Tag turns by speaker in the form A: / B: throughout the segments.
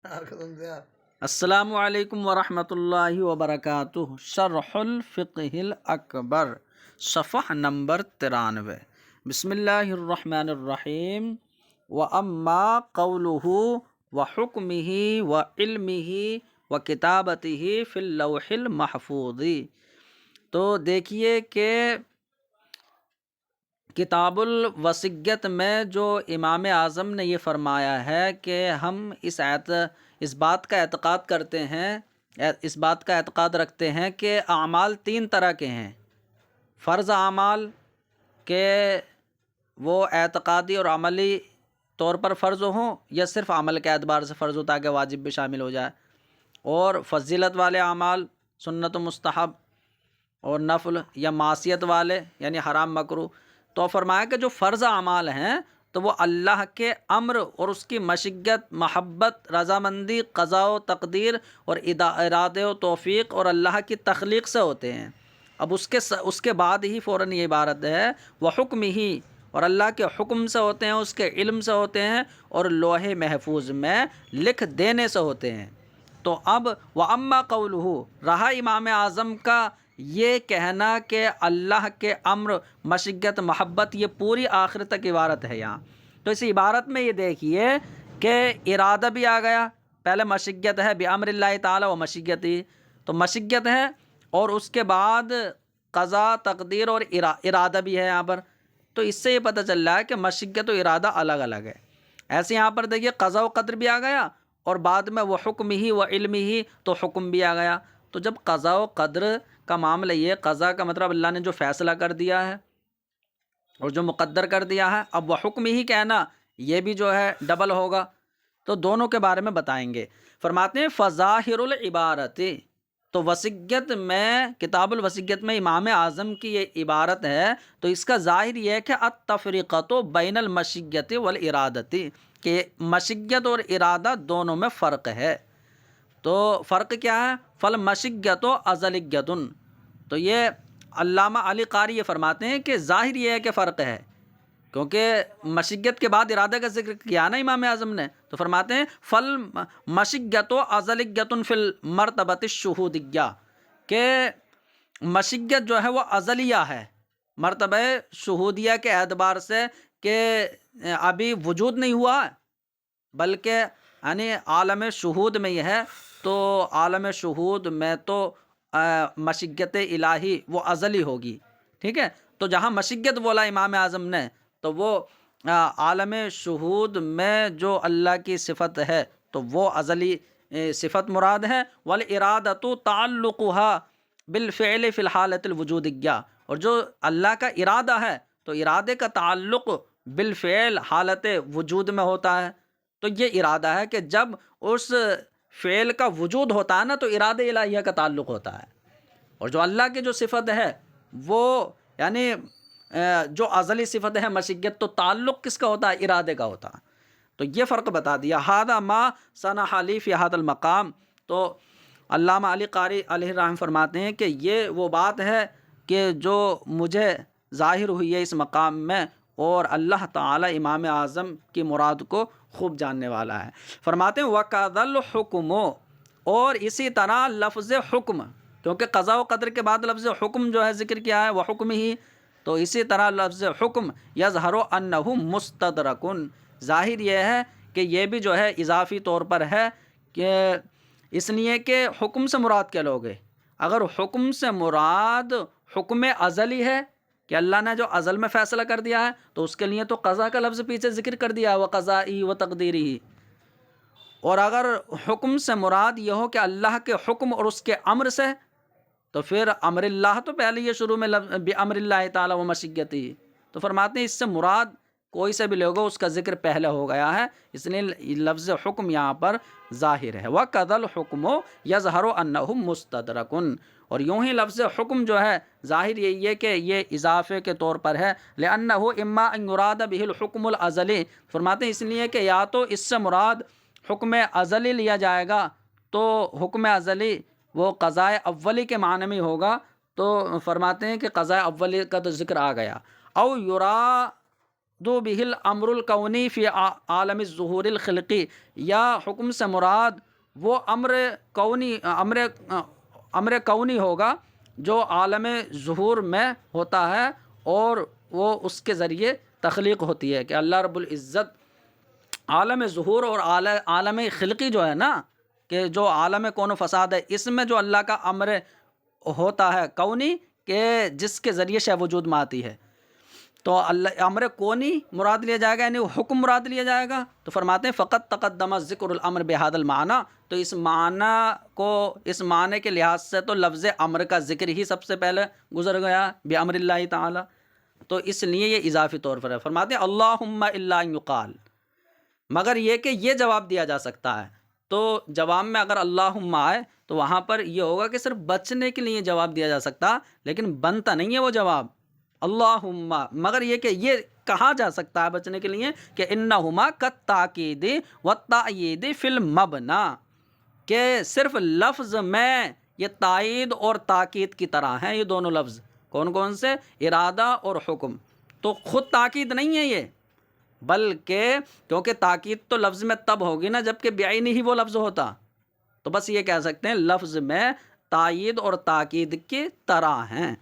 A: السلام علیکم ورحمۃ اللہ وبرکاتہ۔ شرح الفقہ الاکبر، صفحہ نمبر 93۔ بسم اللہ الرحمن الرحیم۔ وَأَمَّا قَوْلُهُ وَحُكْمِهِ وَعِلْمِهِ وَكِتَابَتِهِ فِي اللَّوْحِ الْمَحْفُوظِ۔ تو دیکھیے کہ کتاب الوصیت میں جو امام اعظم نے یہ فرمایا ہے کہ ہم اس بات کا اعتقاد کرتے ہیں، اس بات کا اعتقاد رکھتے ہیں کہ اعمال تین طرح کے ہیں۔ فرض اعمال کہ وہ اعتقادی اور عملی طور پر فرض ہوں یا صرف عمل کے اعتبار سے فرض ہو تاکہ واجب بھی شامل ہو جائے، اور فضیلت والے اعمال سنت و مستحب اور نفل یا معصیت والے یعنی حرام مکروہ۔ تو فرمایا کہ جو فرض اعمال ہیں تو وہ اللہ کے امر اور اس کی مشیت، محبت، رضامندی، قضاء و تقدیر اور ارادے و توفیق اور اللہ کی تخلیق سے ہوتے ہیں۔ اب اس کے بعد ہی فوراً یہ عبارت ہے وَحُكْمِهِ، اور اللہ کے حکم سے ہوتے ہیں، اس کے علم سے ہوتے ہیں اور لوح محفوظ میں لکھ دینے سے ہوتے ہیں۔ تو اب وَأَمَّا قَوْلُهُ، رہا امام اعظم کا یہ کہنا کہ اللہ کے امر، مشیت، محبت، یہ پوری آخر تک عبارت ہے یہاں۔ تو اس عبارت میں یہ دیکھیے کہ ارادہ بھی آ گیا، پہلے مشیت ہے بِأَمْرِ اللہ تعالی و مشیتی، تو مشیت ہے اور اس کے بعد قضا، تقدیر اور ارادہ بھی ہے یہاں پر۔ تو اس سے یہ پتہ چل رہا ہے کہ مشیت و ارادہ الگ الگ ہے۔ ایسے یہاں پر دیکھیے قضا و قدر بھی آ گیا اور بعد میں وہ حکم ہی و علم ہی، تو حکم بھی آ گیا۔ تو جب قضا و قدر کا معاملہ، یہ قضا کا مطلب اللہ نے جو فیصلہ کر دیا ہے اور جو مقدر کر دیا ہے، اب وہ حکم ہی کہنا یہ بھی جو ہے ڈبل ہوگا، تو دونوں کے بارے میں بتائیں گے۔ فرماتے ہیں فظاہر العبارت، تو وصیت میں، کتاب الوصیت میں امام اعظم کی یہ عبارت ہے تو اس کا ظاہر یہ ہے کہ التفریقۃ بین المشیت والارادۃ، کہ مشیت اور ارادہ دونوں میں فرق ہے۔ تو فرق کیا ہے؟ فالمشیت ازلیۃ، تو یہ علامہ علی قاری یہ فرماتے ہیں کہ ظاہر یہ ہے کہ فرق ہے، کیونکہ مشیت کے بعد ارادہ کا ذکر کیا نا امام اعظم نے، تو فرماتے ہیں فالمشیت ازلیۃ فی المرتبۃ الشہودیہ، کہ مشیت جو ہے وہ ازلیہ ہے مرتبہ شہودیہ کے اعتبار سے، کہ ابھی وجود نہیں ہوا بلکہ یعنی عالم شہود میں یہ ہے، تو عالم شہود میں تو مشیت الہی وہ ازلی ہوگی، ٹھیک ہے۔ تو جہاں مشیت بولا امام اعظم نے تو وہ عالم شہود میں جو اللہ کی صفت ہے تو وہ ازلی صفت مراد ہے۔ والارادۃ تعلقها بالفعل فی الحالۃ الوجودیہ، اور جو اللہ کا ارادہ ہے تو ارادے کا تعلق بالفعل حالت وجود میں ہوتا ہے۔ تو یہ ارادہ ہے کہ جب اس فعل کا وجود ہوتا ہے نا تو ارادہ الہیہ کا تعلق ہوتا ہے، اور جو اللہ کی جو صفت ہے وہ یعنی جو ازلی صفت ہے مشیت، تو تعلق کس کا ہوتا ہے؟ ارادے کا ہوتا ہے۔ تو یہ فرق بتا دیا۔ ھذا ما صنع لی فی ھذا المقام، تو علامہ علی قاری علیہ الرحمہ فرماتے ہیں کہ یہ وہ بات ہے کہ جو مجھے ظاہر ہوئی ہے اس مقام میں، اور اللہ تعالی امام اعظم کی مراد کو خوب جاننے والا ہے۔ فرماتے ہیں وَكَذَا الْحُكْمُ، اور اسی طرح لفظ حکم، کیونکہ قضاء و قدر کے بعد لفظ حکم جو ہے ذکر کیا ہے وہ حکم ہی، تو اسی طرح لفظ حکم یظہر انہ مستدرک، ظاہر یہ ہے کہ یہ بھی جو ہے اضافی طور پر ہے، کہ اس لیے کہ حکم سے مراد کیا لوگے؟ اگر حکم سے مراد حکم ازلی ہے کہ اللہ نے جو ازل میں فیصلہ کر دیا ہے تو اس کے لیے تو قضا کا لفظ پیچھے ذکر کر دیا ہے وقضائی و تقدیری، اور اگر حکم سے مراد یہ ہو کہ اللہ کے حکم اور اس کے امر سے، تو پھر امر اللہ تو پہلے یہ شروع میں بِأَمْرِ اللہ تعالی و مشیتی، تو فرماتے ہیں اس سے مراد کوئی سے بھی لوگو اس کا ذکر پہلے ہو گیا ہے، اس لیے لفظ حکم یہاں پر ظاہر ہے۔ وَكَذَا الْحُكْمُ يَظْهَرُ أَنَّهُ مُسْتَدْرَكٌ، اور یوں ہی لفظ حکم جو ہے ظاہر یہی ہے کہ یہ اضافے کے طور پر ہے، لِأَنَّهُ إِمَّا أَن يُرَادَ بِهِ الْحُكْمُ الْأَزَلِي، فرماتے ہیں اس لیے کہ یا تو اس سے مراد حکم ازلی لیا جائے گا، تو حکم ازلی وہ قضاء اولی کے معنی میں ہوگا، تو فرماتے ہیں کہ قضاء اولی کا تو ذکر آ گیا، او یرا دو بہل امر الکونی فی عالم الظہور الخلقی، یا حکم سے مراد وہ امر کونی ہوگا جو عالم ظہور میں ہوتا ہے، اور وہ اس کے ذریعے تخلیق ہوتی ہے، کہ اللہ رب العزت عالم ظہور اور عالم خلقی جو ہے نا، کہ جو عالم کون و فساد ہے، اس میں جو اللہ کا امر ہوتا ہے کونی، کہ جس کے ذریعے شے وجود میں آتی ہے، تو اللہ امر کونی مراد لیا جائے گا، یعنی وہ حکم مراد لیا جائے گا۔ تو فرماتے ہیں فقط تقدم ذکر الامر بہذا المعنی، تو اس معنی کے لحاظ سے تو لفظ امر کا ذکر ہی سب سے پہلے گزر گیا، بامر اللہ تعالی، تو اس لیے یہ اضافی طور پر ہے۔ فرماتے ہیں اللہم الا ان یقال، مگر یہ کہ یہ جواب دیا جا سکتا ہے، تو جواب میں اگر اللہم آئے تو وہاں پر یہ ہوگا کہ صرف بچنے کے لیے جواب دیا جا سکتا، لیکن بنتا نہیں ہے وہ جواب اللہم، مگر یہ کہ یہ کہا جا سکتا ہے بچنے کے لیے کہ انہما کالتاکید والتأیید فی المبنی، کہ صرف لفظ میں یہ تائید اور تاکید کی طرح ہیں یہ دونوں لفظ، کون کون سے؟ ارادہ اور حکم، تو خود تاکید نہیں ہے یہ، بلکہ کیونکہ تاکید تو لفظ میں تب ہوگی نا جب کہ بعینی ہی وہ لفظ ہوتا، تو بس یہ کہہ سکتے ہیں لفظ میں تائید اور تاکید کی طرح ہیں۔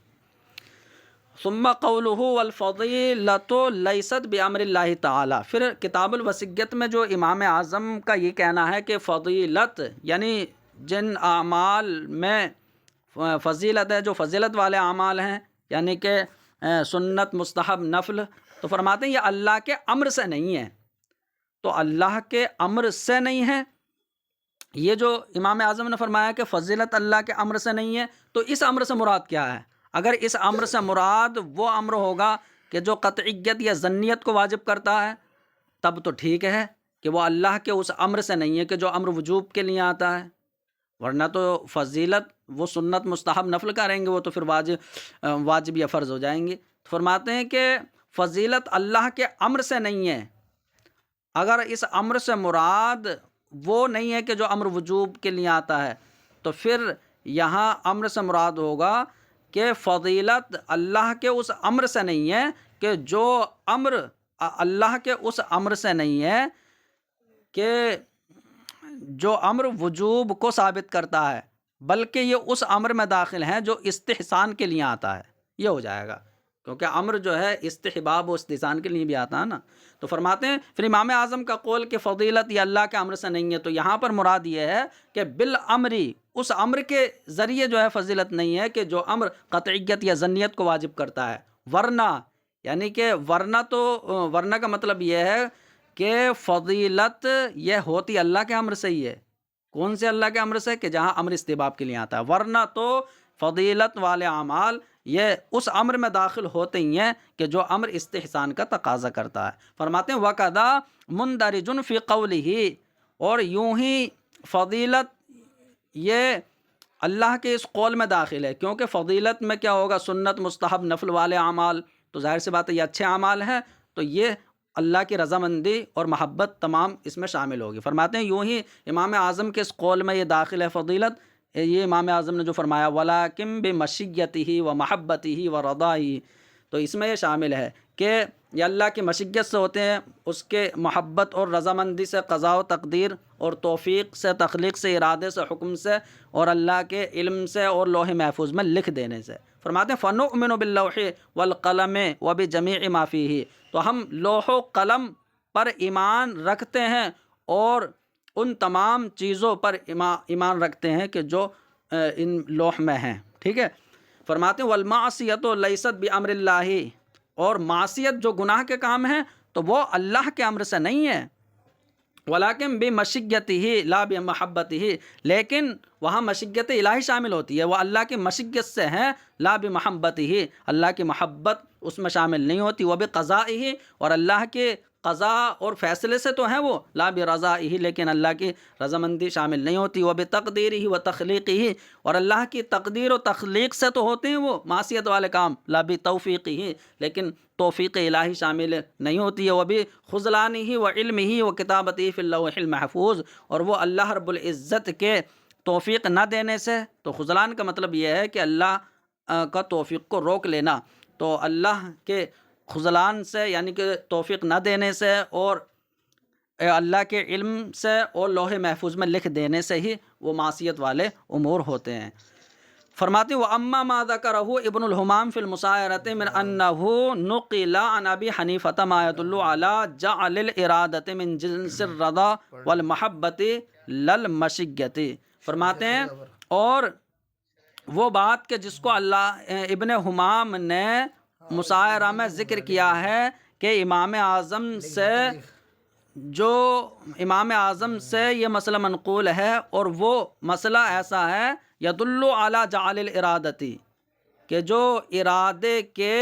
A: ثم قولہ والفضیلۃ لیست بامر اللہ تعالی، پھر کتاب الوصیت میں جو امام اعظم کا یہ کہنا ہے کہ فضیلت یعنی جن اعمال میں فضیلت ہے، جو فضیلت والے اعمال ہیں، یعنی کہ سنت، مستحب، نفل، تو فرماتے ہیں یہ اللہ کے امر سے نہیں ہے، تو اللہ کے امر سے نہیں ہے، یہ جو امام اعظم نے فرمایا کہ فضیلت اللہ کے امر سے نہیں ہے، تو اس امر سے مراد کیا ہے؟ اگر اس امر سے مراد وہ امر ہوگا کہ جو قطعیت یا ظنیت کو واجب کرتا ہے، تب تو ٹھیک ہے کہ وہ اللہ کے اس امر سے نہیں ہے کہ جو امر وجوب کے لیے آتا ہے، ورنہ تو فضیلت وہ سنت، مستحب، نفل کریں گے وہ تو پھر واجب یا فرض ہو جائیں گے۔ تو فرماتے ہیں کہ فضیلت اللہ کے امر سے نہیں ہے، اگر اس امر سے مراد وہ نہیں ہے کہ جو امر وجوب کے لیے آتا ہے، تو پھر یہاں امر سے مراد ہوگا کہ فضیلت اللہ کے اس امر سے نہیں ہے، کہ جو امر اللہ کے اس امر سے نہیں ہے کہ جو امر وجوب کو ثابت کرتا ہے، بلکہ یہ اس امر میں داخل ہیں جو استحسان کے لیے آتا ہے، یہ ہو جائے گا، کیونکہ امر جو ہے استحباب و استحسان کے لیے بھی آتا ہے نا۔ تو فرماتے ہیں پھر امام اعظم کا قول کہ فضیلت یہ اللہ کے امر سے نہیں ہے، تو یہاں پر مراد یہ ہے کہ بالامری، اس امر کے ذریعے جو ہے فضیلت نہیں ہے کہ جو امر قطعیت یا ظنیت کو واجب کرتا ہے، ورنہ یعنی کہ ورنہ کا مطلب یہ ہے کہ فضیلت یہ ہوتی اللہ کے امر سے ہی ہے، کون سے اللہ کے امر سے؟ کہ جہاں امر استحباب کے لیے آتا ہے، ورنہ تو فضیلت والے اعمال یہ اس امر میں داخل ہوتے ہی ہیں کہ جو امر استحسان کا تقاضا کرتا ہے۔ فرماتے ہیں وَقَدَا مُنْدَرِجٌ فِي قَوْلِهِ، اور یوں ہی فضیلت یہ اللہ کے اس قول میں داخل ہے، کیونکہ فضیلت میں کیا ہوگا؟ سنت، مستحب، نفل والے اعمال، تو ظاہر سی بات ہے یہ اچھے اعمال ہیں، تو یہ اللہ کی رضامندی اور محبت تمام اس میں شامل ہوگی۔ فرماتے ہیں یوں ہی امام اعظم کے اس قول میں یہ داخل ہے فضیلت، یہ امام اعظم نے جو فرمایا وَلَٰكِن بِمَشِيَّتِهِ وَمَحَبَّتِهِ وَرَضَائِهِ، تو اس میں یہ شامل ہے کہ یہ اللہ کی مشیت سے ہوتے ہیں، اس کے محبت اور رضامندی سے، قضاء و تقدیر اور توفیق سے، تخلیق سے، ارادے سے، حکم سے، اور اللہ کے علم سے اور لوح محفوظ میں لکھ دینے سے۔ فرماتے ہیں فَنُؤْمِنُ بِاللَّوْحِ وَالْقَلَمِ وَبِجَمِيعِ مَا فِيهِ، تو ہم لوح و قلم پر ایمان رکھتے ہیں اور ان تمام چیزوں پر ایمان رکھتے ہیں کہ جو ان لوح میں ہیں، ٹھیک ہے۔ فرماتے ہیں وَالْمَعْصِيَةُ لَيْسَتْ بِأَمْرِ اللَّهِ، اور معصیت جو گناہ کے کام ہیں تو وہ اللہ کے امر سے نہیں ہے، وَلَٰكِن بِمَشِيَّتِهِ لَا بِمَحَبَّتِهِ، لیکن وہاں مشیت الہی شامل ہوتی ہے، وہ اللہ کی مشیت سے ہیں، لا بِمَحَبَّتِهِ، اللہ کی محبت اس میں شامل نہیں ہوتی، وَبِقَضَائِهِ، اور اللہ کے قضاء اور فیصلے سے تو ہیں وہ، لا برضائه، لیکن اللہ کی رضامندی شامل نہیں ہوتی، وبتقدیرہ وتخلیقہ، اور اللہ کی تقدیر و تخلیق سے تو ہوتے ہیں وہ معصیت والے کام، لا بتوفیقہ، لیکن توفیق الہی شامل نہیں ہوتی ہے، وبخذلانہ وعلمہ وکتابتہ فی اللوح المحفوظ، اور وہ اللہ رب العزت کے توفیق نہ دینے سے، تو خذلان کا مطلب یہ ہے کہ اللہ کا توفیق کو روک لینا، تو اللہ کے خذلان سے یعنی کہ توفیق نہ دینے سے اور اللہ کے علم سے اور لوح محفوظ میں لکھ دینے سے ہی وہ معصیت والے امور ہوتے ہیں۔ فرماتے ہیں وَأَمَّا مَا ذَكَرَهُ ابن الحمام فی المسائرۃ من أَنَّهُ نُقِلَ عَنْ أَبِي حَنِيفَةَ مَا يَدُلُّ عَلَى جَعْلِ الْإِرَادَةِ مِنْ جِنْسِ الرَّضَى وَالْمَحَبَّةِ لَلْمَشِيَّةِ، فرماتے ہیں اور وہ بات کہ جس کو ابن حمام نے مسائرہ میں ذکر کیا ہے کہ امام اعظم سے یہ مسئلہ منقول ہے، اور وہ مسئلہ ایسا ہے یدل علی جعل الارادتی، کہ جو ارادے کے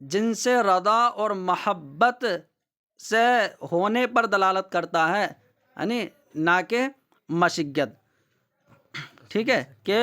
A: جن سے رضا اور محبت سے ہونے پر دلالت کرتا ہے، یعنی نہ کہ مشیت۔ ٹھیک ہے کہ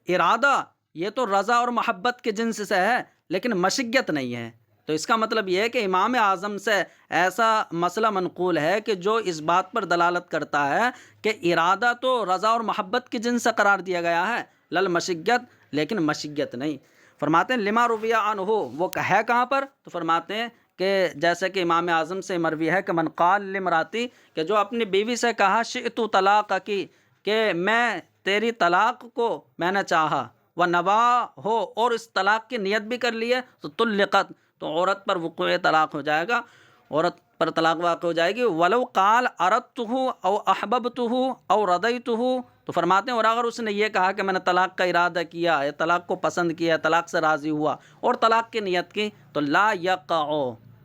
A: ارادہ یہ تو رضا اور محبت کے جنس سے ہے لیکن مشیت نہیں ہے، تو اس کا مطلب یہ ہے کہ امام اعظم سے ایسا مسئلہ منقول ہے کہ جو اس بات پر دلالت کرتا ہے کہ ارادہ تو رضا اور محبت کی جنس سے قرار دیا گیا ہے لل مشیت، لیکن مشیت نہیں۔ فرماتے ہیں لما رویہ عنہ، وہ ہے کہاں پر؟ تو فرماتے ہیں کہ جیسے کہ امام اعظم سے مروی ہے کہ من قال لامراتی، کہ جو اپنی بیوی سے کہا شئت طلاقکی، کہ میں تیری طلاق کو میں نے چاہا، ونوا ہو اور اس طلاق کی نیت بھی کر لی ہے، تو طلقت، تو عورت پر وقوع طلاق ہو جائے گا، عورت پر طلاق واقع ہو جائے گی۔ ولو قال اردتہ او احببتہ او رضیتہ، تو فرماتے ہیں اور اگر اس نے یہ کہا کہ میں نے طلاق کا ارادہ کیا یا طلاق کو پسند کیا، طلاق سے راضی ہوا اور طلاق کی نیت کی، تو لا یقع،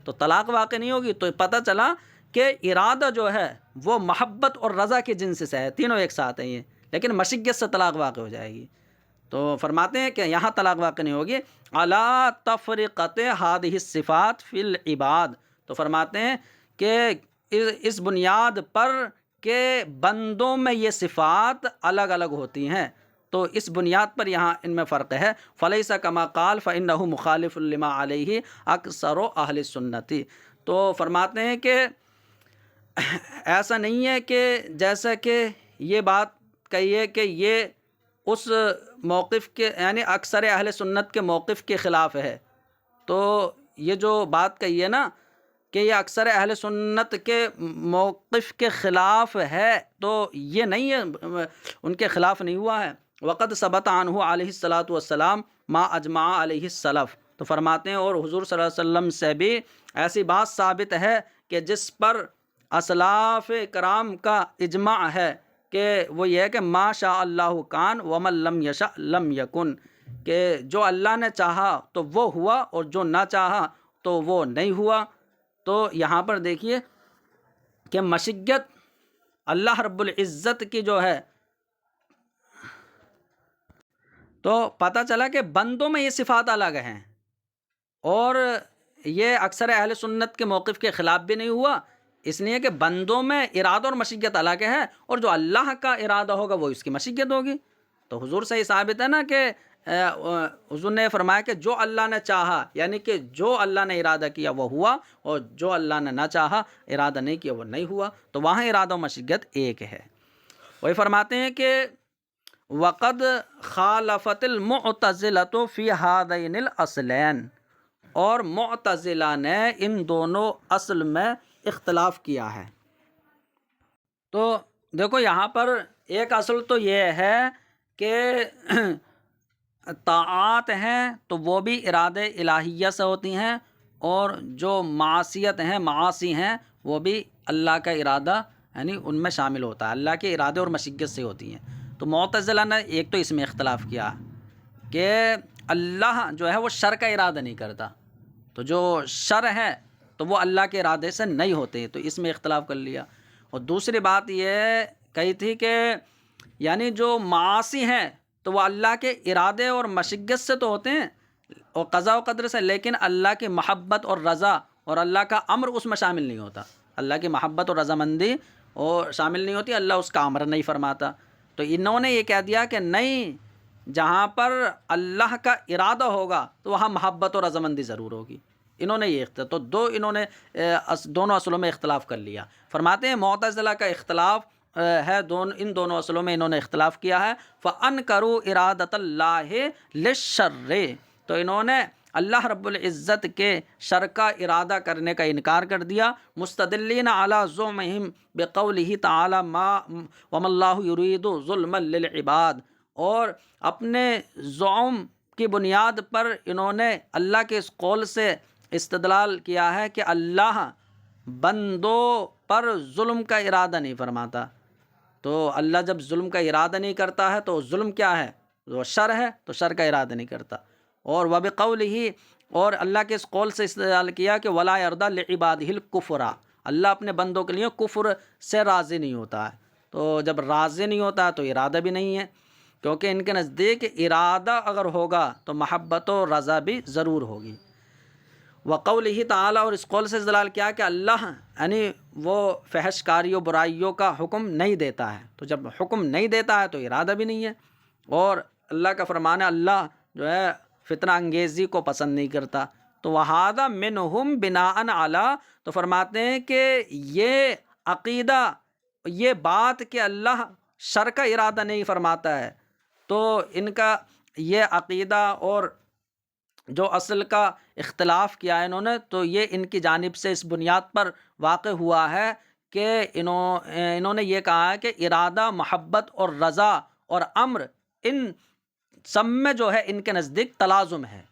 A: تو طلاق واقع نہیں ہوگی۔ تو پتہ چلا کہ ارادہ جو ہے وہ محبت اور رضا کے جنس سے ہے، تینوں ایک ساتھ ہیں یہ، لیکن مشیت سے طلاق واقع ہو جائے گی۔ تو فرماتے ہیں کہ یہاں طلاق واقع نہیں ہوگی۔ علی تفرقۃ ہذہ الصفات فی العباد، تو فرماتے ہیں کہ اس بنیاد پر کہ بندوں میں یہ صفات الگ الگ ہوتی ہیں، تو اس بنیاد پر یہاں ان میں فرق ہے۔ فلیس کما قال فانہ مخالف لما علیہ اکثر اہل السنت، تو فرماتے ہیں کہ ایسا نہیں ہے کہ جیسا کہ یہ بات کہیے کہ یہ اس موقف کے یعنی اکثر اہل سنت کے موقف کے خلاف ہے، تو یہ جو بات کہی ہے نا کہ یہ اکثر اہل سنت کے موقف کے خلاف ہے، تو یہ نہیں ہے، ان کے خلاف نہیں ہوا ہے۔ وقد ثبت عنہ علیہ الصلاۃ والسلام ما اجمع علیہ السلف، تو فرماتے ہیں اور حضور صلی اللہ علیہ وسلم سے بھی ایسی بات ثابت ہے کہ جس پر اسلاف کرام کا اجماع ہے، کہ وہ یہ ہے کہ ما شاء اللہ کان ومن لم یشاء لم یکن، کہ جو اللہ نے چاہا تو وہ ہوا اور جو نہ چاہا تو وہ نہیں ہوا۔ تو یہاں پر دیکھیے کہ مشیت اللہ رب العزت کی جو ہے، تو پتہ چلا کہ بندوں میں یہ صفات الگ ہیں، اور یہ اکثر اہل سنت کے موقف کے خلاف بھی نہیں ہوا، اس لیے کہ بندوں میں ارادہ اور مشیت الگ ہے، اور جو اللہ کا ارادہ ہوگا وہ اس کی مشیت ہوگی۔ تو حضور سے یہ ثابت ہے نا کہ حضور نے فرمایا کہ جو اللہ نے چاہا، یعنی کہ جو اللہ نے ارادہ کیا وہ ہوا، اور جو اللہ نے نہ چاہا، ارادہ نہیں کیا، وہ نہیں ہوا، تو وہاں ارادہ و مشیت ایک ہے۔ وہی فرماتے ہیں کہ وقد خالفت المعتزلۃ فی ہذین الاصلین، اور معتزلہ نے ان دونوں اصل میں اختلاف کیا ہے۔ تو دیکھو یہاں پر ایک اصل تو یہ ہے کہ طاعات ہیں تو وہ بھی ارادے الہیہ سے ہوتی ہیں، اور جو معصیت ہیں، معاصی ہیں، وہ بھی اللہ کا ارادہ یعنی ان میں شامل ہوتا ہے، اللہ کے ارادے اور مشیت سے ہوتی ہیں۔ تو معتزلہ نے ایک تو اس میں اختلاف کیا کہ اللہ جو ہے وہ شر کا ارادہ نہیں کرتا، تو جو شر ہے تو وہ اللہ کے ارادے سے نہیں ہوتے، تو اس میں اختلاف کر لیا۔ اور دوسری بات یہ کہی تھی کہ یعنی جو معاصی ہیں تو وہ اللہ کے ارادے اور مشیت سے تو ہوتے ہیں اور قضاء و قدر سے، لیکن اللہ کی محبت اور رضا اور اللہ کا امر اس میں شامل نہیں ہوتا، اللہ کی محبت اور رضامندی اور شامل نہیں ہوتی، اللہ اس کا امر نہیں فرماتا۔ تو انہوں نے یہ کہہ دیا کہ نہیں، جہاں پر اللہ کا ارادہ ہوگا تو وہاں محبت اور رضامندی ضرور ہوگی۔ انہوں نے یہ تو انہوں نے دونوں اصلوں میں اختلاف کر لیا۔ فرماتے ہیں معتزلہ کا اختلاف ہے ان دونوں اصلوں میں انہوں نے اختلاف کیا ہے۔ فَأَنْكَرُوا إِرَادَةَ اللَّهِ لِلشَّرِّ، تو انہوں نے اللہ رب العزت کے شر کا ارادہ کرنے کا انکار کر دیا، مستدلین علی زعمہم بقولہ تعالی وما اللہ یرید ظلما للعباد، اور اپنے زعم کی بنیاد پر انہوں نے اللہ کے اس قول سے استدلال کیا ہے کہ اللہ بندوں پر ظلم کا ارادہ نہیں فرماتا۔ تو اللہ جب ظلم کا ارادہ نہیں کرتا ہے تو ظلم کیا ہے؟ وہ شر ہے، تو شر کا ارادہ نہیں کرتا۔ اور وبقولہ، اور اللہ کے اس قول سے استدلال کیا کہ ولا یرضی لعبادہ الکفر، اللہ اپنے بندوں کے لیے کفر سے راضی نہیں ہوتا ہے۔ تو جب راضی نہیں ہوتا ہے تو ارادہ بھی نہیں ہے، کیونکہ ان کے نزدیک ارادہ اگر ہوگا تو محبت و رضا بھی ضرور ہوگی۔ وقولہ تعالی، اور اس قول سے استدلال کیا کہ اللہ یعنی وہ فحش کاری و برائیوں کا حکم نہیں دیتا ہے، تو جب حکم نہیں دیتا ہے تو ارادہ بھی نہیں ہے۔ اور اللہ کا فرمان ہے اللہ جو ہے فتنہ انگیزی کو پسند نہیں کرتا۔ تو وہذا منہم بناء علی، تو فرماتے ہیں کہ یہ عقیدہ، یہ بات کہ اللہ شر کا ارادہ نہیں فرماتا ہے، تو ان کا یہ عقیدہ اور جو اصل کا اختلاف کیا ہے انہوں نے، تو یہ ان کی جانب سے اس بنیاد پر واقع ہوا ہے کہ انہوں نے یہ کہا ہے کہ ارادہ، محبت اور رضا اور امر، ان سب میں جو ہے ان کے نزدیک تلازم ہے،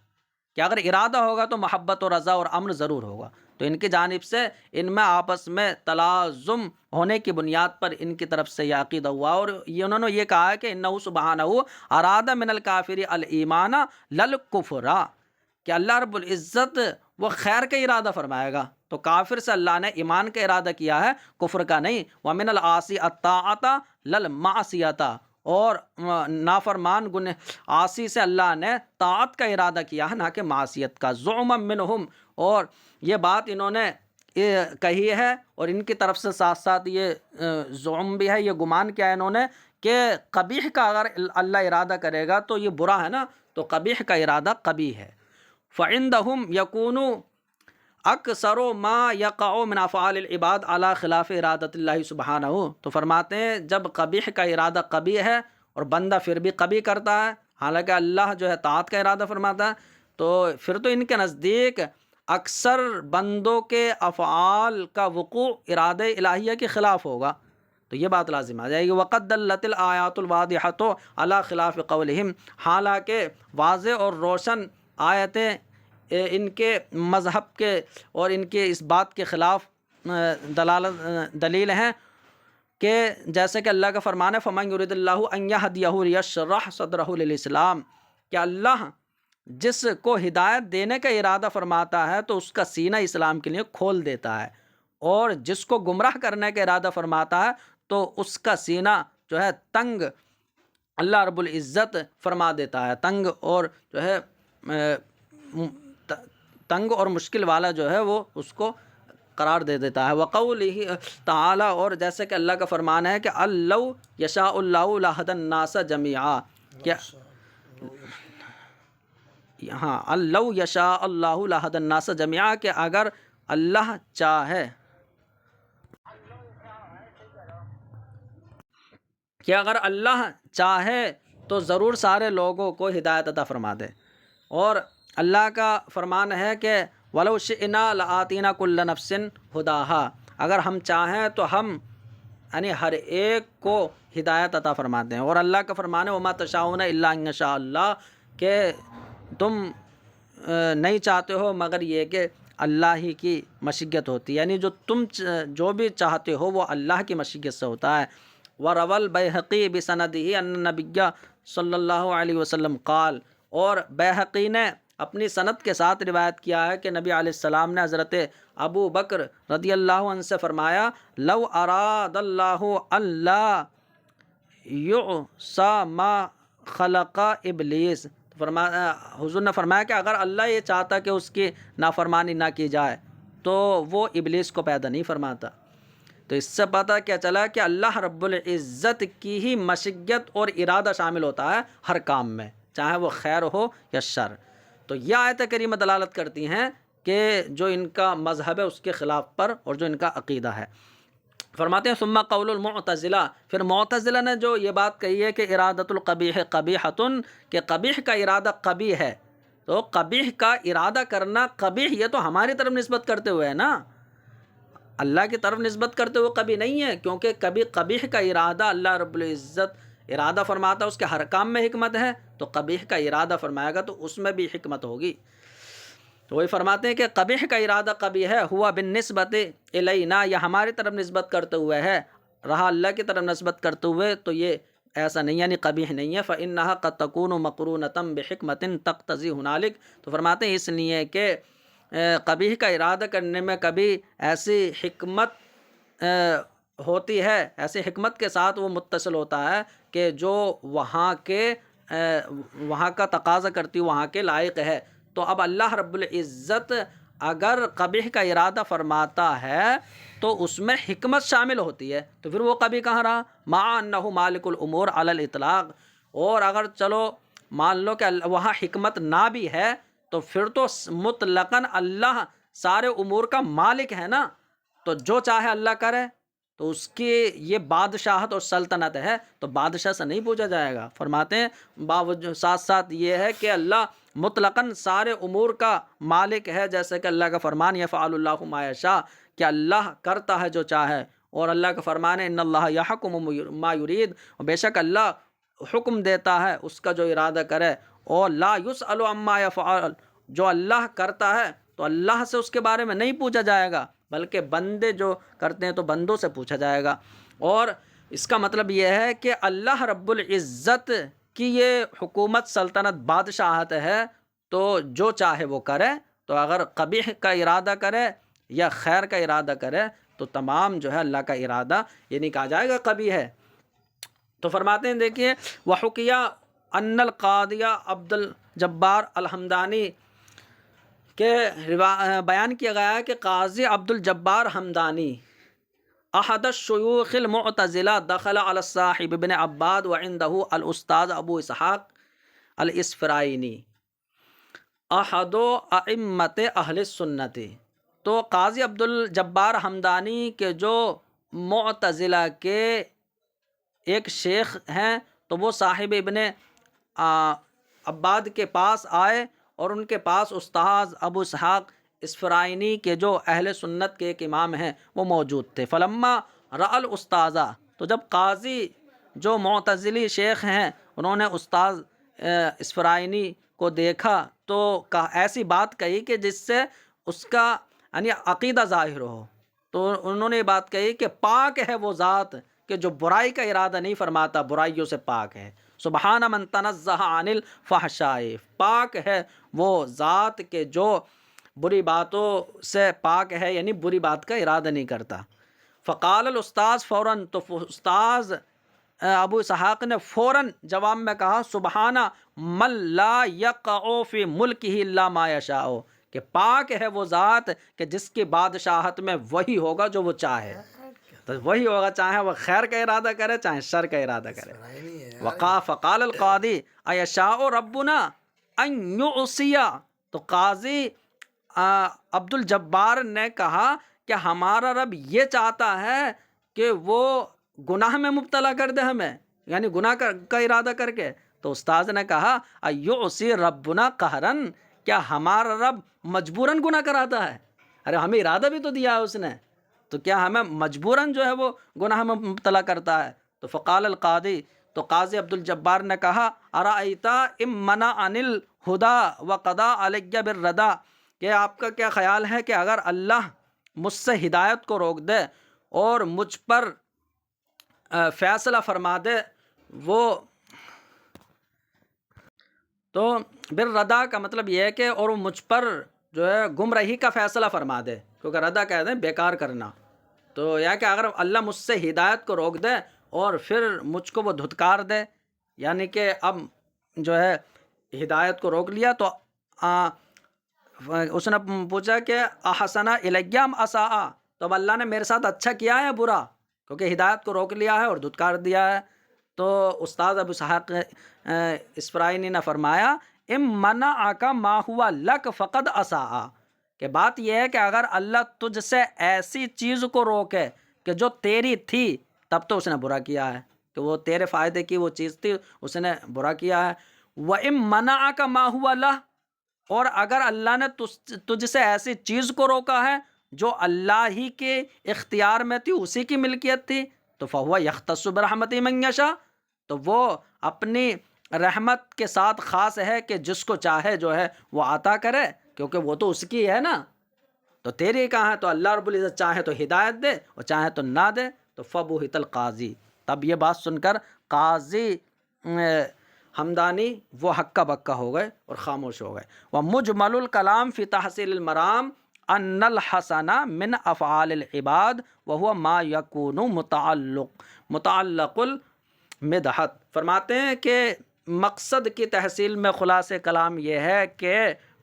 A: کہ اگر ارادہ ہوگا تو محبت اور رضا اور امر ضرور ہوگا۔ تو ان کی جانب سے ان میں آپس میں تلازم ہونے کی بنیاد پر ان کی طرف سے یہ عقیدہ ہوا، اور یہ انہوں نے یہ کہا ہے کہ انہ سبحانہ اراد من الکافر الایمان للکفر، کہ اللہ رب العزت وہ خیر کا ارادہ فرمائے گا، تو کافر سے اللہ نے ایمان کا ارادہ کیا ہے، کفر کا نہیں۔ وَمِنَ الْعَاصِي الطَّاعَةَ لَلْمَعْصِيَةَ، اور نافرمان عاصی سے اللہ نے طاعت کا ارادہ کیا ہے، نہ کہ معصیت کا۔ زعما منہم، اور یہ بات انہوں نے کہی ہے، اور ان کی طرف سے ساتھ ساتھ یہ زعم بھی ہے، یہ گمان کیا ہے انہوں نے کہ قبیح کا اگر اللہ ارادہ کرے گا تو یہ برا ہے نا، تو قبیح کا ارادہ قبیح ہے۔ فَعِندَهُمْ يَكُونُ اکثر ما یقع من افعال العباد علی خلاف ارادت اللہ سبحانہ، تو فرماتے ہیں جب قبیح کا ارادہ قبیح ہے اور بندہ پھر بھی قبیح کرتا ہے، حالانکہ اللہ جو ہے طاعت کا ارادہ فرماتا ہے، تو پھر تو ان کے نزدیک اکثر بندوں کے افعال کا وقوع ارادہ الہیہ کے خلاف ہوگا، تو یہ بات لازم آ جائے گی۔ وقد دلت الآیات الواضحۃ علی خلاف قولہم، حالانکہ واضح اور روشن آیتیں ان کے مذہب کے اور ان کے اس بات کے خلاف دلیل ہیں، کہ جیسے کہ اللہ کا فرمان ہے فَمَن يُرِدِ اللَّهُ أَن يَهْدِيَهُ يَشْرَحْ صَدْرَهُ لِلْإِسْلَامِ، کہ اللہ جس کو ہدایت دینے کا ارادہ فرماتا ہے تو اس کا سینہ اسلام کے لیے کھول دیتا ہے، اور جس کو گمراہ کرنے کا ارادہ فرماتا ہے تو اس کا سینہ جو ہے تنگ اللہ رب العزت فرما دیتا ہے، تنگ اور جو ہے تنگ اور مشکل والا جو ہے وہ اس کو قرار دے دیتا ہے۔ وقولہ تعالی، اور جیسے کہ اللہ کا فرمان ہے کہ اللَّوْ یشاء اللہ لَهَدَى النَّاسَ جَمِيعًا، کہ ہاں اللَّوْ یشاء اللہ لَهَدَى النَّاسَ جَمِيعًا، کہ اگر اللہ چاہے، کہ اگر اللہ چاہے تو ضرور سارے لوگوں کو ہدایت عطا فرما دے۔ اور اللہ کا فرمان ہے کہ وَلَوْ شِئْنَا لَآتِينَا كُلَّ نَفْسٍ هُدَاهَا، اگر ہم چاہیں تو ہم یعنی ہر ایک کو ہدایت عطا فرماتے ہیں۔ اور اللہ کا فرمان ہے وَمَا تَشَاءُونَ إِلَّا أَن يَشَاءَ اللَّهُ، کہ تم نہیں چاہتے ہو مگر یہ کہ اللہ ہی کی مشیت ہوتی ہے، یعنی تم جو بھی چاہتے ہو وہ اللہ کی مشیت سے ہوتا ہے۔ وَرَوَى الْبَيْهَقِي بِسَنَدِهِ أَنَّ النَّبِيَّ صلی اللہ علیہ وسلم قال، اور بیہقی نے اپنی سند کے ساتھ روایت کیا ہے کہ نبی علیہ السلام نے حضرت ابو بکر رضی اللہ عنہ سے فرمایا لو اراد اللہ اللہ یعصى ما خلق ابلیس، حضور نے فرمایا کہ اگر اللہ یہ چاہتا کہ اس کی نافرمانی نہ کی جائے تو وہ ابلیس کو پیدا نہیں فرماتا۔ تو اس سے پتہ کیا چلا کہ اللہ رب العزت کی ہی مشیت اور ارادہ شامل ہوتا ہے ہر کام میں، چاہے وہ خیر ہو یا شر۔ تو یہ آیت کریمہ دلالت کرتی ہیں کہ جو ان کا مذہب ہے اس کے خلاف پر اور جو ان کا عقیدہ ہے۔ فرماتے ہیں ثم قول المعتزلہ، پھر معتزلہ نے جو یہ بات کہی ہے کہ ارادۃ القبیح قبیحۃ، کہ قبیح کا ارادہ قبیح ہے، تو قبیح کا ارادہ کرنا، قبیح یہ تو ہماری طرف نسبت کرتے ہوئے ہے نا، اللہ کی طرف نسبت کرتے ہوئے کبھی نہیں ہے، کیونکہ کبھی قبیح کا ارادہ اللہ رب العزت ارادہ فرماتا ہے، اس کے ہر کام میں حکمت ہے، تو قبیح کا ارادہ فرمائے گا تو اس میں بھی حکمت ہوگی۔ تو وہی فرماتے ہیں کہ قبیح کا ارادہ کبھی ہے، ہوا بالنسبت الینا، یا ہماری طرف نسبت کرتے ہوئے ہے، رہا اللہ کی طرف نسبت کرتے ہوئے تو یہ ایسا نہیں، یعنی قبیح نہیں ہے۔ فإنها قد تكون مقرونة بحکمت تقتضی ہنالک، تو فرماتے ہیں اس لیے کہ قبیح کا ارادہ کرنے میں کبھی ایسی حکمت ہوتی ہے، ایسی حکمت کے ساتھ وہ متصل ہوتا ہے کہ جو وہاں کا تقاضا کرتی، وہاں کے لائق ہے۔ تو اب اللہ رب العزت اگر قبیح کا ارادہ فرماتا ہے تو اس میں حکمت شامل ہوتی ہے، تو پھر وہ کبھی کہاں رہا، مع انہ مالک الامور علی الاطلاق۔ اور اگر چلو مان لو کہ وہاں حکمت نہ بھی ہے تو پھر تو مطلقاً اللہ سارے امور کا مالک ہے نا، تو جو چاہے اللہ کرے، تو اس کی یہ بادشاہت اور سلطنت ہے، تو بادشاہ سے نہیں پوچھا جائے گا۔ فرماتے ہیں باوجود ساتھ ساتھ یہ ہے کہ اللہ مطلقاً سارے امور کا مالک ہے، جیسے کہ اللہ کا فرمان یفعل اللہ ما یشاء، کہ اللہ کرتا ہے جو چاہے، اور اللہ کا فرمان ہے ان اللہ یحکم ما یرید، اور بے شک اللہ حکم دیتا ہے اس کا جو ارادہ کرے، اور لا یسأل عما یفعل، جو اللہ کرتا ہے تو اللہ سے اس کے بارے میں نہیں پوچھا جائے گا، بلکہ بندے جو کرتے ہیں تو بندوں سے پوچھا جائے گا۔ اور اس کا مطلب یہ ہے کہ اللہ رب العزت کی یہ حکومت، سلطنت، بادشاہت ہے، تو جو چاہے وہ کرے، تو اگر قبیح کا ارادہ کرے یا خیر کا ارادہ کرے تو تمام جو ہے اللہ کا ارادہ یہ نہیں کہا جائے گا قبیح ہے۔ تو فرماتے ہیں دیکھیے وحکیہ ان القاضیہ عبد الجبار الحمدانی کہ بیان کیا گیا ہے کہ قاضی عبد الجبار حمدانی احد الشیوخ المعتزلہ دخل علی الصاحب ابن عباد وعنده الاستاذ ابو اسحاق الاسفرائینی احد ائمت اہل سنت۔ تو قاضی عبد الجبار حمدانی کے جو معتزلہ کے ایک شیخ ہیں، تو وہ صاحب ابن عباد کے پاس آئے، اور ان کے پاس استاذ ابو اسحاق اسفرائینی کے جو اہل سنت کے ایک امام ہیں وہ موجود تھے۔ فلما رأى الاستاذہ، تو جب قاضی جو معتزلی شیخ ہیں انہوں نے استاذ اسفرائینی کو دیکھا تو ایسی بات کہی کہ جس سے اس کا یعنی عقیدہ ظاہر ہو، تو انہوں نے یہ بات کہی کہ پاک ہے وہ ذات کہ جو برائی کا ارادہ نہیں فرماتا، برائیوں سے پاک ہے۔ سبحان من تنزہ عن الفحشاء، پاک ہے وہ ذات کہ جو بری باتوں سے پاک ہے، یعنی بری بات کا ارادہ نہیں کرتا۔ فقال الاستاذ فوراً، تو استاذ ابو اسحاق نے فوراً جواب میں کہا سبحان من لا یقع فی ملکہ الا ما یشاء، کہ پاک ہے وہ ذات کہ جس کی بادشاہت میں وہی ہوگا جو وہ چاہے، تو وہی ہوگا، چاہے وہ خیر کا ارادہ کرے چاہے شر کا ارادہ کرے۔ فقال القاضی ایشاء ربنا ان یعصی، تو قاضی عبد الجبار نے کہا کہ ہمارا رب یہ چاہتا ہے کہ وہ گناہ میں مبتلا کر دے ہمیں، یعنی گناہ کا ارادہ کر کے۔ تو استاذ نے کہا ایعصی ربنا قہرن، کیا ہمارا رب مجبوراً گناہ کراتا ہے؟ ارے ہمیں ارادہ بھی تو دیا ہے اس نے، تو کیا ہمیں مجبوراً جو ہے وہ گناہ میں مبتلا کرتا ہے؟ تو فقال القاضی، تو قاضی عبد الجبار نے کہا ارأیت ان منع عن الہدی وقضى علی بالردى، کہ آپ کا کیا خیال ہے کہ اگر اللہ مجھ سے ہدایت کو روک دے اور مجھ پر فیصلہ فرما دے، وہ تو بالردى کا مطلب یہ ہے کہ اور وہ مجھ پر جو ہے گمراہی کا فیصلہ فرما دے، کیونکہ ردا کہتے ہیں بیکار کرنا، تو یا کہ اگر اللہ مجھ سے ہدایت کو روک دے اور پھر مجھ کو وہ دھتکار دے، یعنی کہ اب جو ہے ہدایت کو روک لیا، تو اس نے پوچھا کہ احسن الی ام اساء، تو اب اللہ نے میرے ساتھ اچھا کیا ہے یا برا، کیونکہ ہدایت کو روک لیا ہے اور دھتکار دیا ہے۔ تو استاد ابو اسحاق اسفرائینی نے فرمایا ام منعک ما ہوا لک فقد اساء، کہ بات یہ ہے کہ اگر اللہ تجھ سے ایسی چیز کو روکے کہ جو تیری تھی تب تو اس نے برا کیا ہے، کہ وہ تیرے فائدے کی وہ چیز تھی، اس نے برا کیا ہے۔ وَإِن مَنَعَكَ مَا هُوَ لَهُ، اور اگر اللہ نے تجھ سے ایسی چیز کو روکا ہے جو اللہ ہی کے اختیار میں تھی، اسی کی ملکیت تھی، تو فَهُوَ يَخْتَصُّ بِرَحْمَتِهِ مَن يَشَاءُ، تو وہ اپنی رحمت کے ساتھ خاص ہے کہ جس کو چاہے جو ہے وہ عطا کرے، کیونکہ وہ تو اس کی ہے نا، تو تیری کہاں ہے؟ تو اللہ رب العزت چاہے تو ہدایت دے اور چاہے تو نہ دے۔ تو فَبُہِتَ القاضی، تب یہ بات سن کر قاضی ہمدانی وہ ہکا بکا ہو گئے اور خاموش ہو گئے۔ وَمُجْمَلُ الکلام فی تحصیل المرام ان الحسن من افعال العباد وهو ما یکون متعلق المدحت، فرماتے ہیں کہ مقصد کی تحصیل میں خلاصہ کلام یہ ہے کہ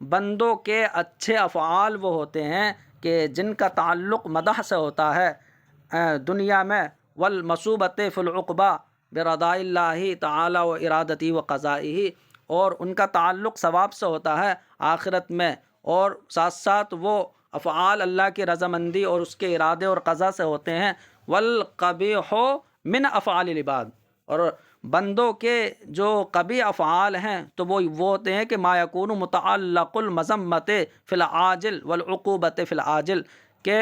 A: بندوں کے اچھے افعال وہ ہوتے ہیں کہ جن کا تعلق مدح سے ہوتا ہے دنیا میں، والمصوبۃ فی العقبہ برضاء اللہ تعالی و ارادتی و قضائہ، اور ان کا تعلق ثواب سے ہوتا ہے آخرت میں، اور ساتھ ساتھ وہ افعال اللہ کی رضامندی اور اس کے ارادے اور قضا سے ہوتے ہیں۔ والقبیح من افعال العباد، اور بندوں کے جو قبیح افعال ہیں تو وہ ہوتے ہیں کہ ما یکون متعلق المذمت فی العاجل والعقوبۃ فی العاجل، کہ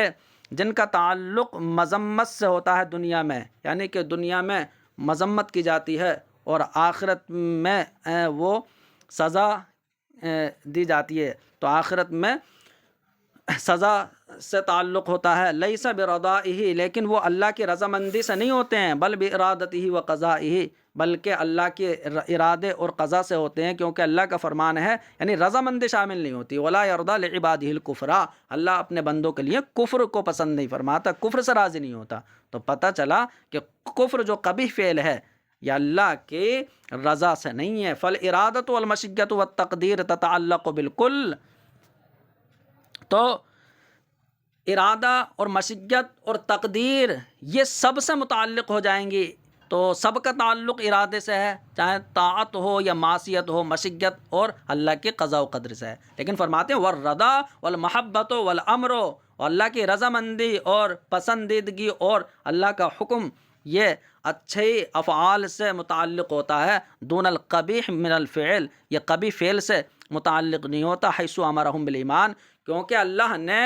A: جن کا تعلق مذمت سے ہوتا ہے دنیا میں، یعنی کہ دنیا میں مذمت کی جاتی ہے اور آخرت میں وہ سزا دی جاتی ہے، تو آخرت میں سزا سے تعلق ہوتا ہے۔ لیس برضائہ، لیکن وہ اللہ کی رضامندی سے نہیں ہوتے ہیں، بل بارادتہ و قضائہ، بلکہ اللہ کے ارادے اور قضا سے ہوتے ہیں، کیونکہ اللہ کا فرمان ہے، یعنی رضامندی شامل نہیں ہوتی۔ ولا یرضی لعبادہ الکفر، اللہ اپنے بندوں کے لیے کفر کو پسند نہیں فرماتا، کفر سے راضی نہیں ہوتا۔ تو پتہ چلا کہ کفر جو قبیح فعل ہے یا اللہ کی رضا سے نہیں ہے۔ فالارادۃ والمشیۃ والتقدیر تتعلق بالکل، تو ارادہ اور مشیت اور تقدیر یہ سب سے متعلق ہو جائیں گی، تو سب کا تعلق ارادے سے ہے، چاہے طاعت ہو یا معصیت ہو، مشیت اور اللہ کے قضاء و قدر سے ہے۔ لیکن فرماتے ہیں والرضا والمحبت والامر، اور اللہ کی رضامندی اور پسندیدگی اور اللہ کا حکم یہ اچھے افعال سے متعلق ہوتا ہے، دون القبیح من الفعل، یہ قبیح فعل سے متعلق نہیں ہوتا۔ حیث امرہم بالایمان، کیونکہ اللہ نے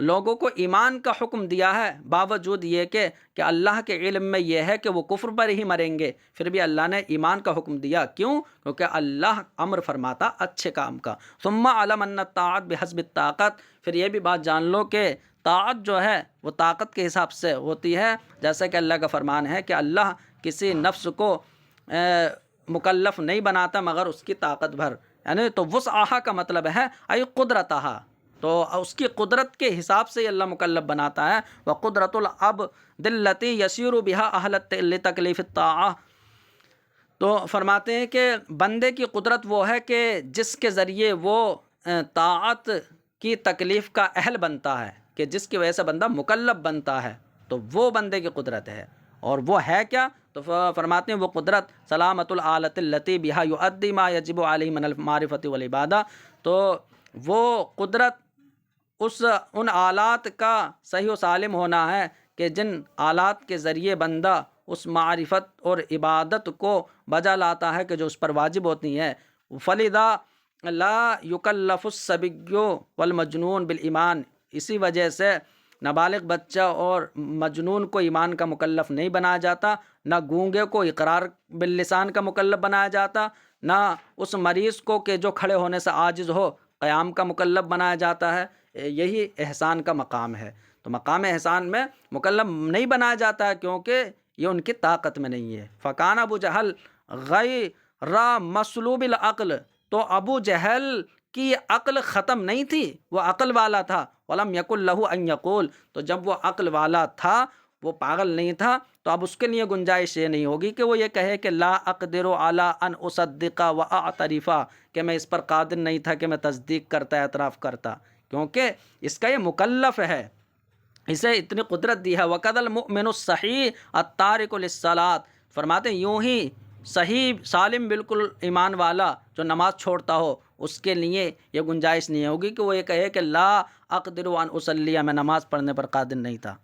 A: لوگوں کو ایمان کا حکم دیا ہے، باوجود یہ کہ اللہ کے علم میں یہ ہے کہ وہ کفر پر ہی مریں گے، پھر بھی اللہ نے ایمان کا حکم دیا۔ کیوں؟ کیونکہ اللہ امر فرماتا اچھے کام کا۔ ثم علم ان الطاعت بحسب الطاقت، پھر یہ بھی بات جان لو کہ طاعت جو ہے وہ طاقت کے حساب سے ہوتی ہے، جیسا کہ اللہ کا فرمان ہے کہ اللہ کسی نفس کو مکلف نہیں بناتا مگر اس کی طاقت بھر، یعنی تو وسعہا کا مطلب ہے ای قدرتہا، تو اس کی قدرت کے حساب سے اللہ مکلف بناتا ہے۔ وقدرۃ العبد التی یسیر بها اہل لتکلیف الطاعہ، تو فرماتے ہیں کہ بندے کی قدرت وہ ہے کہ جس کے ذریعے وہ طاعت کی تکلیف کا اہل بنتا ہے، کہ جس کی وجہ سے بندہ مکلف بنتا ہے، تو وہ بندے کی قدرت ہے۔ اور وہ ہے کیا؟ تو فرماتے ہیں وہ قدرت سلامت الآلۃ التی بها یؤدی ما یجب علیہ من المعرفۃ والعبادہ، تو وہ قدرت ان آلات کا صحیح و سالم ہونا ہے کہ جن آلات کے ذریعے بندہ اس معرفت اور عبادت کو بجا لاتا ہے کہ جو اس پر واجب ہوتی ہے۔ فلذا لا یکلف الصبی والمجنون بالایمان، اسی وجہ سے نابالغ بچہ اور مجنون کو ایمان کا مکلف نہیں بنایا جاتا، نہ گونگے کو اقرار باللسان کا مکلف بنایا جاتا، نہ اس مریض کو کہ جو کھڑے ہونے سے عاجز ہو قیام کا مکلف بنایا جاتا ہے۔ یہی احسان کا مقام ہے، تو مقام احسان میں مکلف نہیں بنایا جاتا ہے کیونکہ یہ ان کی طاقت میں نہیں ہے۔ فکان ابو جہل غیر مسلوب العقل، تو ابو جہل کی عقل ختم نہیں تھی، وہ عقل والا تھا۔ ولم یکن لہ ان یقول، تو جب وہ عقل والا تھا، وہ پاگل نہیں تھا، تو اب اس کے لیے گنجائش یہ نہیں ہوگی کہ وہ یہ کہے کہ لا اقدر علی ان اصدق و اعترف، کہ میں اس پر قادر نہیں تھا کہ میں تصدیق کرتا اعتراف کرتا، کیونکہ اس کا یہ مکلف ہے، اسے اتنی قدرت دی ہے۔ وَقَدَ الْمُؤْمِنُ الصَّحِيحُ التَّارِكُ لِلصَّلَاةِ، فرماتے ہیں یوں ہی صحیح سالم بالکل ایمان والا جو نماز چھوڑتا ہو، اس کے لیے یہ گنجائش نہیں ہوگی کہ وہ یہ کہے کہ لا اقدر ان اصلی، میں نماز پڑھنے پر قادر نہیں تھا۔